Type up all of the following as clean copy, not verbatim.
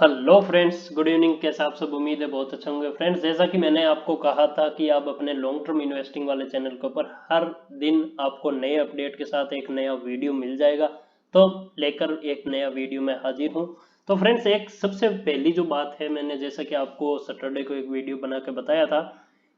Hello friends, good evening. कैसे आप सब? उम्मीद है बहुत अच्छे होंगे। फ्रेंड्स, जैसा कि मैंने आपको कहा था कि आप अपने लॉन्ग टर्म इन्वेस्टिंग वाले चैनल के ऊपर हर दिन आपको नए अपडेट के साथ एक नया वीडियो मिल जाएगा। तो लेकर एक नया वीडियो में हाजिर हूँ। तो फ्रेंड्स, एक सबसे पहली जो बात है, मैंने जैसा कि आपको सैटरडे को एक वीडियो बना के बताया था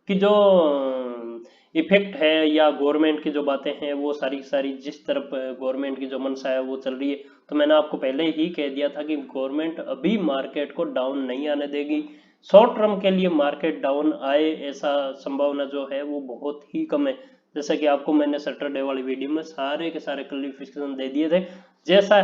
कि जो इफेक्ट है या गवर्नमेंट की जो बातें हैं वो सारी की सारी जिस तरफ गवर्नमेंट की जो मंशा है वो चल रही है। तो मैंने आपको पहले ही कह दिया था कि गवर्नमेंट अभी मार्केट को डाउन नहीं आने देगी। शॉर्ट टर्म के लिए मार्केट डाउन आए ऐसा संभावना जो है वो बहुत ही कम है। जैसा कि आपको मैंने सैटरडे वाली वीडियो में सारे के सारे क्लियरिफिकेशन दे दिए थे। जैसा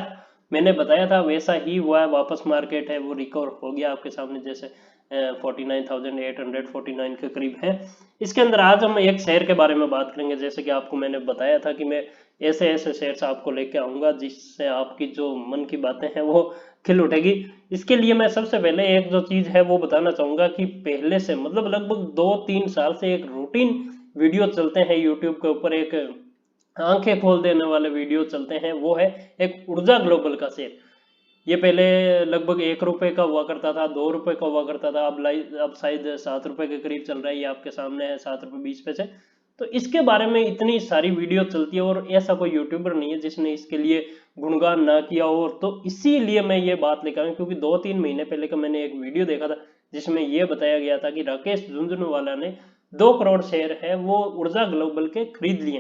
मैंने बताया था वैसा ही हुआ है। वापस मार्केट है वो रिकवर हो गया आपके सामने, जैसे 49,849 के करीब है। इसके अंदर आज हम एक शेयर के बारे में बात करेंगे। जैसे कि आपको मैंने बताया था कि मैं ऐसे ऐसे शेयर्स आपको लेके आऊंगा जिससे आपकी जो मन की बातें हैं वो खिल उठेगी। इसके लिए मैं सबसे पहले एक जो चीज है वो बताना चाहूंगा कि पहले से मतलब लगभग 2-3 साल से एक रूटीन वीडियो चलते हैं यूट्यूब के ऊपर, एक आंखें खोल देने वाले वीडियो चलते हैं। वो है एक ऊर्जा ग्लोबल का शेयर। ये पहले लगभग 1 रुपए का हुआ करता था, 2 रुपए का हुआ करता था। अब शायद 7 रुपए के करीब चल रहा है। ये आपके सामने है, 7 रुपए 20 पैसे। तो इसके बारे में इतनी सारी वीडियो चलती है और ऐसा कोई यूट्यूबर नहीं है जिसने इसके लिए गुणगान ना किया हो। तो इसीलिए मैं ये बात लेकर आया, क्योंकि 2-3 महीने पहले का मैंने एक वीडियो देखा था जिसमें यह बताया गया था कि राकेश झुंझुनवाला ने 2 करोड़ शेयर है वो ऊर्जा ग्लोबल के खरीद लिए।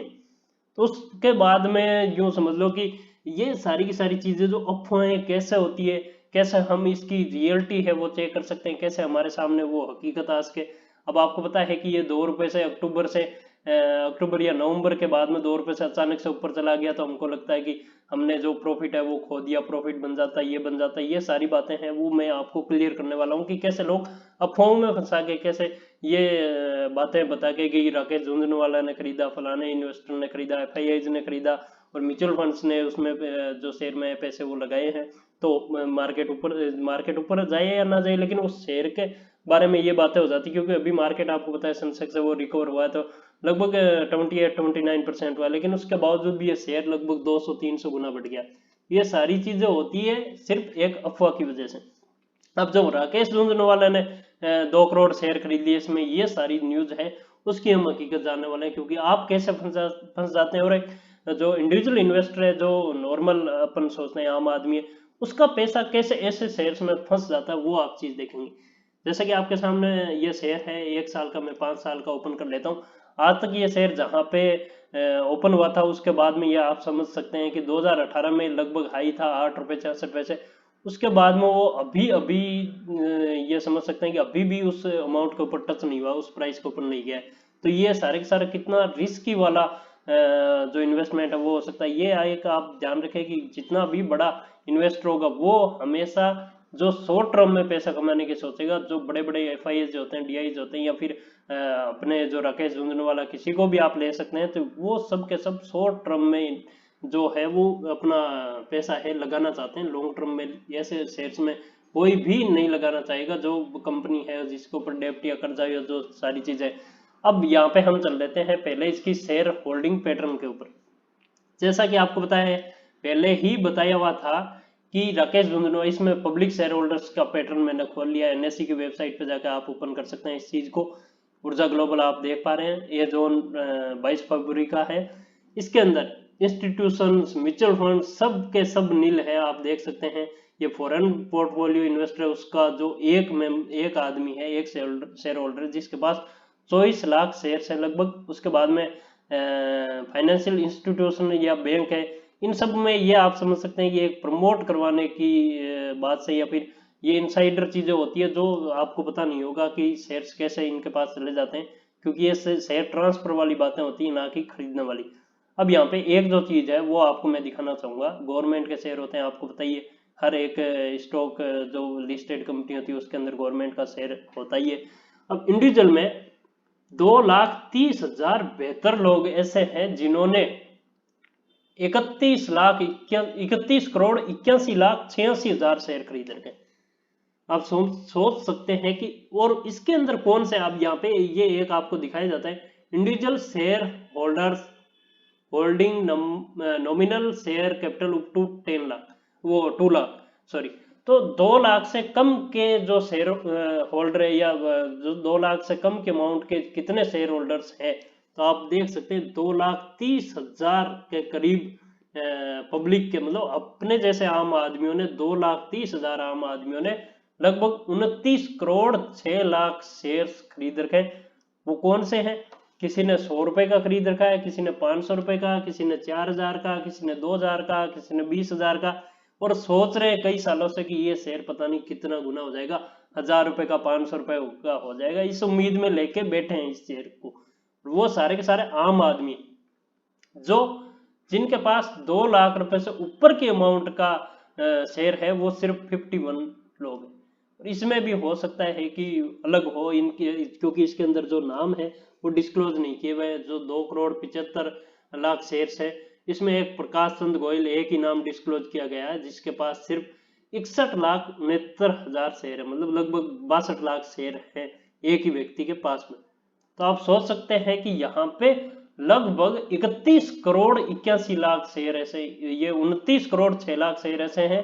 तो उसके बाद में यूं समझ लो कि ये सारी की सारी चीजें जो अफवाहें कैसे होती है, कैसे हम इसकी रियलिटी है वो चेक कर सकते हैं, कैसे हमारे सामने वो हकीकत आ सके। अब आपको पता है कि ये 2 रुपए से अक्टूबर या नवंबर के बाद में 2 रुपए से अचानक से ऊपर चला गया। तो हमको लगता है कि हमने जो प्रॉफिट है वो खो दिया, प्रॉफिट बन जाता है, ये बन जाता है। ये सारी बातें हैं वो मैं आपको क्लियर करने वाला हूँ कि कैसे लोग अफवाहों में फंसा के, कैसे ये बातें बता के कि राकेश झुंझुनवाला ने खरीदा, फलाने इन्वेस्टर ने खरीदा, एफआईआईज ने खरीदा और म्यूचुअल फंड्स ने उसमें जो शेयर में पैसे वो लगाए हैं। तो मार्केट ऊपर जाए या ना जाए, लेकिन उस शेयर के बारे में ये बातें हो जाती, क्योंकि अभी मार्केट आपको पता है सेंसेक्स है वो रिकवर हुआ है। तो लगभग 28-29% हुआ, लेकिन उसके बावजूद भी ये शेयर लगभग 200-300 गुना बढ़ गया। ये सारी चीजें होती है सिर्फ एक अफवाह की वजह से। अब जो राकेश झुंझुनवाला ने 2 करोड़ शेयर खरीद लिए, इसमें ये सारी न्यूज है उसकी हम हकीकत जानने वाले हैं। क्योंकि आप कैसे फंस जाते हैं और एक जो इंडिविजुअल इन्वेस्टर है, जो नॉर्मल अपन सोचते हैं आम आदमी है, उसका पैसा कैसे ऐसे शेयर्स में फंस जाता है वो आप चीज देखेंगे। जैसे कि आपके सामने ये शेयर है 1 साल का, मैं 5 साल का ओपन कर लेता हूँ। आज तक ये शेयर जहाँ पे ओपन हुआ था उसके बाद में ये आप समझ सकते हैं कि 2018 में लगभग हाई था 8 रुपए 66 पैसे। उसके बाद में वो अभी अभी ये समझ सकते हैं कि अभी भी उस अमाउंट के ऊपर टच नहीं हुआ, उस प्राइस के ऊपर नहीं गया है। तो ये सारे के सारे कितना रिस्की वाला जो इन्वेस्टमेंट है वो हो सकता है। ये एक आप ध्यान रखें कि जितना भी बड़ा इन्वेस्टर होगा वो हमेशा जो शॉर्ट टर्म में पैसा कमाने की सोचेगा। जो बड़े बड़े एफआईएस होते हैं, डीआईज होते हैं, या फिर अपने जो राकेश झुंझुनवाला किसी को भी आप ले सकते हैं, तो वो सब के सब शॉर्ट टर्म में जो है वो अपना पैसा है लगाना चाहते हैं। लॉन्ग टर्म में ऐसे शेयर्स में कोई भी नहीं लगाना चाहेगा जो कंपनी है जिसके ऊपर डेब्ट या कर्जा या जो सारी चीजें। अब यहाँ पे हम चल लेते हैं पहले इसकी शेयर होल्डिंग पैटर्न के ऊपर। जैसा कि आपको पता है, पहले ही बताया हुआ था कि राकेश झुंझुनवाला, इसमें पब्लिक शेयर होल्डर्स का पैटर्न मैंने खोल लिया। एनएससी की वेबसाइट पे जाकर आप ओपन कर सकते हैं इस चीज को। ऊर्जा ग्लोबल आप देख पा रहे हैं, ये जोन 22 फरवरी का है। इसके अंदर इंस्टीट्यूशंस, म्यूचुअल फंड सब के सब नील है, आप देख सकते हैं। ये फॉरेन पोर्टफोलियो इन्वेस्टर है उसका जो एक आदमी है, एक शेयर होल्डर जिसके पास 24 लाख शेयर है लगभग। उसके बाद में फाइनेंशियल इंस्टीट्यूशन या बैंक है। इन सब में ये आप समझ सकते हैं कि एक प्रमोट करवाने की बात से, या फिर ये इनसाइडर चीजें होती है जो आपको पता नहीं होगा कि शेयर्स कैसे इनके पास चले जाते हैं। क्योंकि ये शेयर ट्रांसफर वाली बातें होती है, ना कि खरीदने वाली। अब यहाँ पे एक जो चीज है वो आपको मैं दिखाना चाहूंगा। गवर्नमेंट के शेयर होते हैं, आपको बताइए हर एक स्टॉक जो लिस्टेड कंपनी होती है उसके अंदर गवर्नमेंट का शेयर होता ही है। अब इंडिविजुअल में 2,30,000 बेहतर लोग ऐसे हैं जिन्होंने 31,31,81,81,86,000 शेयर खरीद रखे। आप सोच सकते हैं कि, और इसके अंदर कौन से, आप यहाँ पे ये एक आपको दिखाया जाता है individual share holders holding nominal share capital up to 10 lakh, वो 2 लाख, सॉरी। तो 2 लाख से कम के जो शेयर होल्डर है, या जो 2 लाख से कम के अमाउंट के कितने शेयर होल्डर्स हैं, तो आप देख सकते हैं 2,30,000 के करीब पब्लिक के, मतलब अपने जैसे आम आदमियों ने, 2,30,000 आम आदमियों ने लगभग 29 करोड़ 6 लाख शेयर्स खरीद रखे। वो कौन से हैं? किसी ने 100 रुपए का खरीद रखा है, किसी ने 500 रुपए का, किसी ने 4,000 का, किसी ने 2,000 का, किसी ने 20,000 का, और सोच रहे हैं कई सालों से कि ये शेयर पता नहीं कितना गुना हो जाएगा, 1,000 रुपए का, 500 रुपए का हो जाएगा, इस उम्मीद में लेके बैठे हैं इस शेयर को। वो सारे के सारे आम आदमी जो जिनके पास 2 लाख रुपए से ऊपर के अमाउंट का शेयर है, वो सिर्फ 51 लोग हैं। और इसमें भी हो सकता है कि अलग हो इनके, क्योंकि इसके अंदर जो नाम है वो डिस्क्लोज नहीं किए हुए। जो 2 करोड़ 75 लाख शेयर्स है, इसमें एक प्रकाश चंद गोयल एक ही नाम डिस्क्लोज किया गया है, जिसके पास सिर्फ 61,69,000 शेयर है, मतलब लगभग 62 लाख शेयर है एक ही व्यक्ति के पास में। तो आप सोच सकते हैं कि यहाँ पे लगभग 31 करोड़ 81 लाख शेयर ऐसे, ये 29 करोड़ 6 लाख शेयर ऐसे हैं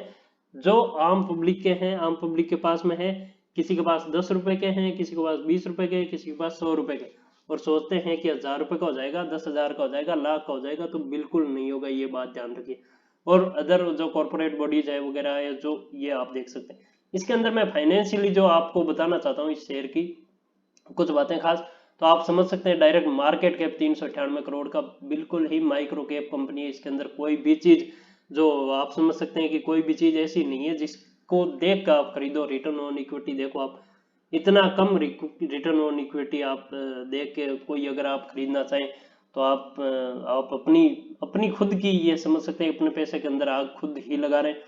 जो आम पब्लिक के हैं, आम पब्लिक के पास में है। किसी के पास 10 रुपए के हैं, किसी के पास 20 रुपए के, किसी के पास 100 रुपए के, और सोचते हैं कि 1,000 रुपए का हो जाएगा, 10,000 का हो जाएगा, लाख का हो जाएगा, तो बिल्कुल नहीं होगा, ये बात ध्यान रखिए। और अदर जो कॉर्पोरेट बॉडीज है वगैरह है, जो ये आप देख सकते हैं। इसके अंदर मैं फाइनेंशियली जो आपको बताना चाहता हूँ इस शेयर की कुछ बातें खास, तो आप समझ सकते हैं डायरेक्ट मार्केट कैप 398 करोड़ का, बिल्कुल ही माइक्रो कैप कंपनी है। इसके अंदर कोई भी चीज जो आप समझ सकते हैं कि कोई भी चीज ऐसी नहीं है जिसको देख कर आप खरीदो। रिटर्न ऑन इक्विटी देखो आप, इतना कम रिटर्न ऑन इक्विटी आप देख के कोई अगर आप खरीदना चाहें तो आप अपनी खुद की, ये समझ सकते हैं अपने पैसे के अंदर आग खुद ही लगा रहे हैं।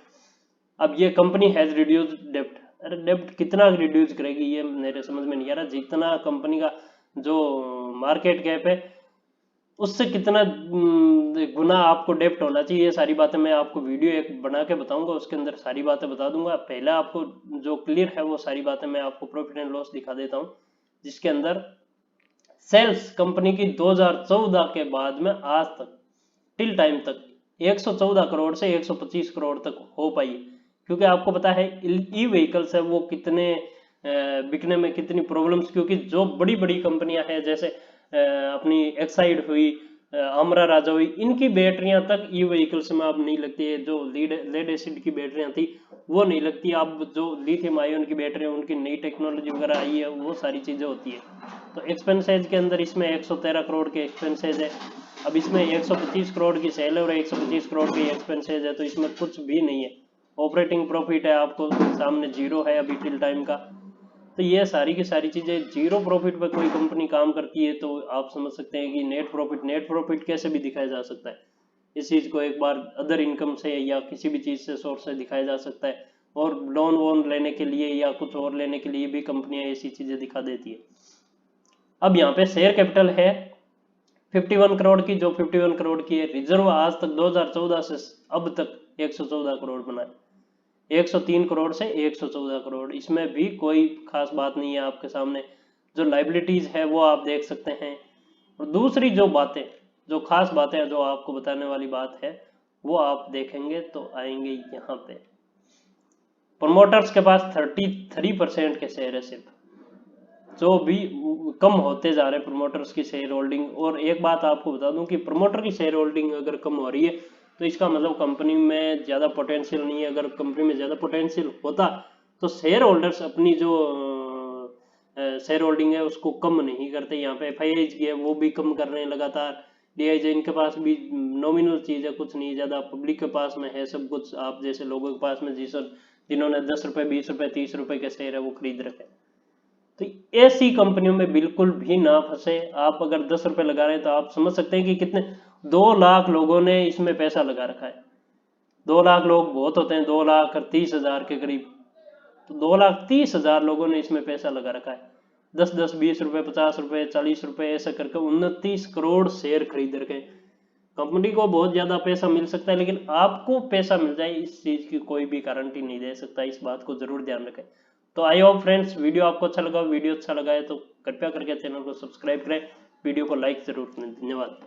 अब ये कंपनी हैज रिड्यूस डेप्ट, अरे डेप्ट कितना रिड्यूस करेगी ये मेरे समझ में नहीं आ रहा। जितना कंपनी का जो मार्केट कैप है उससे कितना गुना आपको डेप्ट होना चाहिए, ये सारी बातें मैं आपको वीडियो एक बना के बताऊंगा, उसके अंदर सारी बातें बता दूंगा। पहले आपको जो क्लियर है वो सारी बातें मैं आपको प्रॉफिट एंड लॉस दिखा देता हूँ, जिसके अंदर सेल्स कंपनी की 2014 के बाद में आज तक टिल टाइम तक 114 करोड़ से 125 करोड़ तक हो पाई। क्योंकि आपको पता है ई व्हीकल्स है वो कितने बिकने में कितनी प्रॉब्लम्स, क्योंकि जो बड़ी बड़ी कंपनियां हैं जैसे अपनी एक्साइड हुई, आमरा राजा हुई, इनकी बैटरियां तक ई व्हीकल्स में अब नहीं लगती है। जो लेड एसिड की बैटरियां थी वो नहीं लगती, अब जो लिथियम आयन की बैटरी उनकी नई टेक्नोलॉजी वगैरह आई है, वो सारी चीजें होती है। तो एक्सपेंसेज के अंदर इसमें 113 करोड़ के एक्सपेंसेज है। अब इसमें 125 करोड़ की सेल है और 125 करोड़ की एक्सपेंसेज है, तो इसमें कुछ भी नहीं है। ऑपरेटिंग प्रॉफिट है आपको सामने जीरो है अभी टिल टाइम का। तो ये सारी की सारी चीजें, जीरो प्रॉफिट पे कोई कंपनी काम करती है तो आप समझ सकते हैं कि नेट प्रॉफिट कैसे भी दिखाया जा सकता है। इस चीज को एक बार अदर इनकम से या किसी भी चीज से सोर्स से दिखाया जा सकता है, और लोन वोन लेने के लिए या कुछ और लेने के लिए भी कंपनियां ऐसी चीजें दिखा देती है। अब यहाँ पे शेयर कैपिटल है 51 करोड़ की, जो 51 करोड़ की है। रिजर्व आज तक 2014 से अब तक 114 करोड़ बना है, 103 करोड़ से 114 करोड़, इसमें भी कोई खास बात नहीं है आपके सामने। जो लाइबिलिटीज है वो आप देख सकते हैं। और दूसरी जो बातें, जो खास बातें जो आपको बताने वाली बात है, वो आप देखेंगे तो आएंगे यहाँ पे। प्रमोटर्स के पास 33% के शेयर है सिर्फ, जो भी कम होते जा रहे हैं प्रमोटर्स की शेयर होल्डिंग। और एक बात आपको बता दूं कि प्रमोटर की शेयर होल्डिंग अगर कम हो रही है तो इसका मतलब कंपनी में ज्यादा पोटेंशियल नहीं है। अगर कंपनी में ज्यादा पोटेंशियल होता तो शेयर होल्डर्स अपनी जो शेयर होल्डिंग है उसको कम नहीं करते। यहाँ पे FIIs की है वो भी कम कर रहे हैं लगातार। DIs इनके पास भी नॉमिनल चीज है, कुछ नहीं ज्यादा। पब्लिक के पास में है सब कुछ, आप जैसे लोगों के पास में जिन्होंने 10 रुपए 20 रुपए 30 रुपए के शेयर है वो खरीद रखे। तो ऐसी कंपनियों में बिल्कुल भी ना फंसे। आप अगर 10 रुपए लगा रहे हैं तो आप समझ सकते हैं कि कितने 2 लाख लोगों ने इसमें पैसा लगा रखा है। 2 लाख लोग बहुत होते हैं, 2,30,000 के करीब, तो 2,30,000 लोगों ने इसमें पैसा लगा रखा है। 10-10 20 रुपए 50 रुपए 40 रुपए ऐसा करके 29 करोड़ शेयर खरीद रखे। कंपनी को बहुत ज्यादा पैसा मिल सकता है, लेकिन आपको पैसा मिल जाए इस चीज की कोई भी गारंटी नहीं दे सकता। इस बात को जरूर ध्यान रखें। तो आई होप फ्रेंड्स वीडियो आपको अच्छा लगा। वीडियो अच्छा लगा है तो कृपया करके चैनल को सब्सक्राइब करें, वीडियो को लाइक जरूर करें। धन्यवाद।